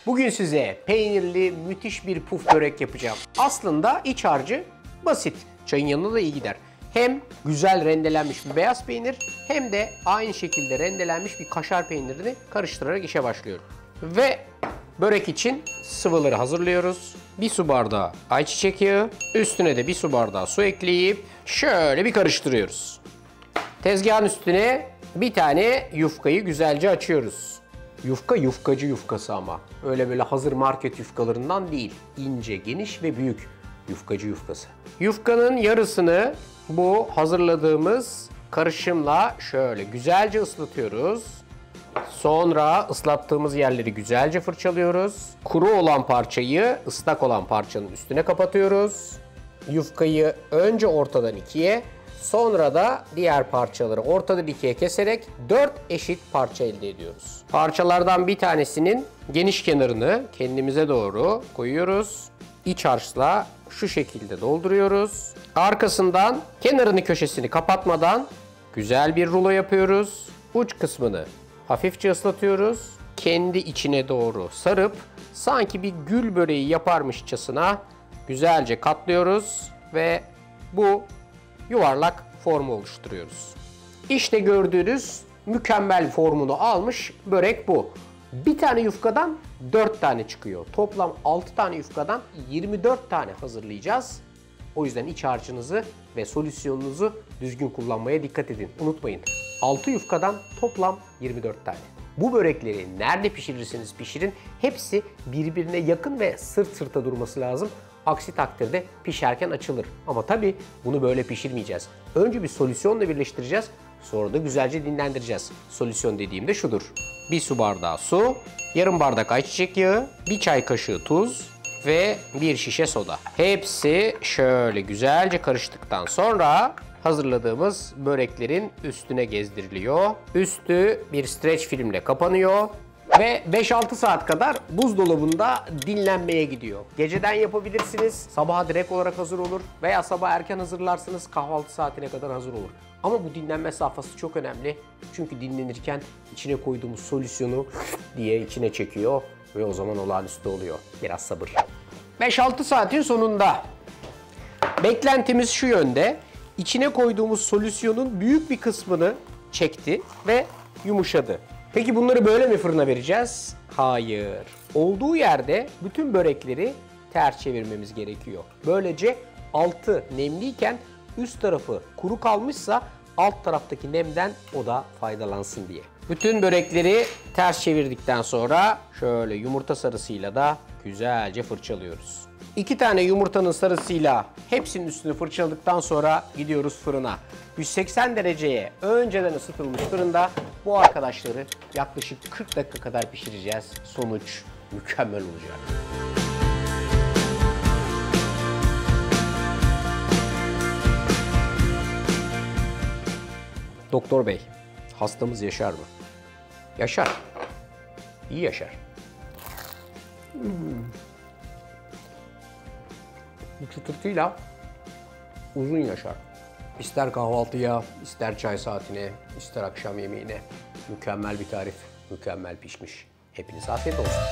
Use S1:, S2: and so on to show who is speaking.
S1: Bugün size peynirli müthiş bir puf börek yapacağım. Aslında iç harcı basit. Çayın yanına da iyi gider. Hem güzel rendelenmiş bir beyaz peynir hem de aynı şekilde rendelenmiş bir kaşar peynirini karıştırarak işe başlıyorum. Ve börek için sıvıları hazırlıyoruz. 1 su bardağı ayçiçek yağı, üstüne de 1 su bardağı su ekleyip şöyle bir karıştırıyoruz. Tezgahın üstüne bir tane yufkayı güzelce açıyoruz. Yufka yufkacı yufkası ama. Öyle böyle hazır market yufkalarından değil. İnce, geniş ve büyük yufkacı yufkası. Yufkanın yarısını bu hazırladığımız karışımla şöyle güzelce ıslatıyoruz. Sonra ıslattığımız yerleri güzelce fırçalıyoruz. Kuru olan parçayı ıslak olan parçanın üstüne kapatıyoruz. Yufkayı önce ortadan ikiye, sonra da diğer parçaları ortadan ikiye keserek 4 eşit parça elde ediyoruz. Parçalardan bir tanesinin geniş kenarını kendimize doğru koyuyoruz. İç harçla şu şekilde dolduruyoruz. Arkasından kenarını köşesini kapatmadan güzel bir rulo yapıyoruz. Uç kısmını hafifçe ıslatıyoruz. Kendi içine doğru sarıp sanki bir gül böreği yaparmışçasına güzelce katlıyoruz ve bu yuvarlak formu oluşturuyoruz. İşte gördüğünüz mükemmel formunu almış börek bu. Bir tane yufkadan 4 tane çıkıyor. Toplam 6 tane yufkadan 24 tane hazırlayacağız. O yüzden iç harcınızı ve solüsyonunuzu düzgün kullanmaya dikkat edin. Unutmayın, 6 yufkadan toplam 24 tane. Bu börekleri nerede pişirirseniz pişirin hepsi birbirine yakın ve sırt sırta durması lazım. Aksi takdirde pişerken açılır. Ama tabii bunu böyle pişirmeyeceğiz. Önce bir solüsyonla birleştireceğiz. Sonra da güzelce dinlendireceğiz. Solüsyon dediğimde şudur. 1 su bardağı su, yarım bardak ayçiçek yağı, 1 çay kaşığı tuz ve 1 şişe soda. Hepsi şöyle güzelce karıştıktan sonra hazırladığımız böreklerin üstüne gezdiriliyor. Üstü bir streç filmle kapanıyor. Ve 5-6 saat kadar buzdolabında dinlenmeye gidiyor. Geceden yapabilirsiniz, sabaha direkt olarak hazır olur veya sabah erken hazırlarsınız, kahvaltı saatine kadar hazır olur. Ama bu dinlenme safhası çok önemli. Çünkü dinlenirken içine koyduğumuz solüsyonu diye içine çekiyor ve o zaman olağanüstü oluyor. Biraz sabır. 5-6 saatin sonunda beklentimiz şu yönde. İçine koyduğumuz solüsyonun büyük bir kısmını çekti ve yumuşadı. Peki bunları böyle mi fırına vereceğiz? Hayır. Olduğu yerde bütün börekleri ters çevirmemiz gerekiyor. Böylece altı nemliyken üst tarafı kuru kalmışsa alt taraftaki nemden o da faydalansın diye. Bütün börekleri ters çevirdikten sonra şöyle yumurta sarısıyla da güzelce fırçalıyoruz. 2 tane yumurtanın sarısıyla hepsinin üstünü fırçaladıktan sonra gidiyoruz fırına. 180 dereceye önceden ısıtılmış fırında bu arkadaşları yaklaşık 40 dakika kadar pişireceğiz. Sonuç mükemmel olacak. Doktor Bey, hastamız yaşar mı? Yaşar. İyi yaşar. Bu çıtırtıyla uzun yaşar. İster kahvaltıya, ister çay saatine, ister akşam yemeğine. Mükemmel bir tarif, mükemmel pişmiş. Hepinize afiyet olsun.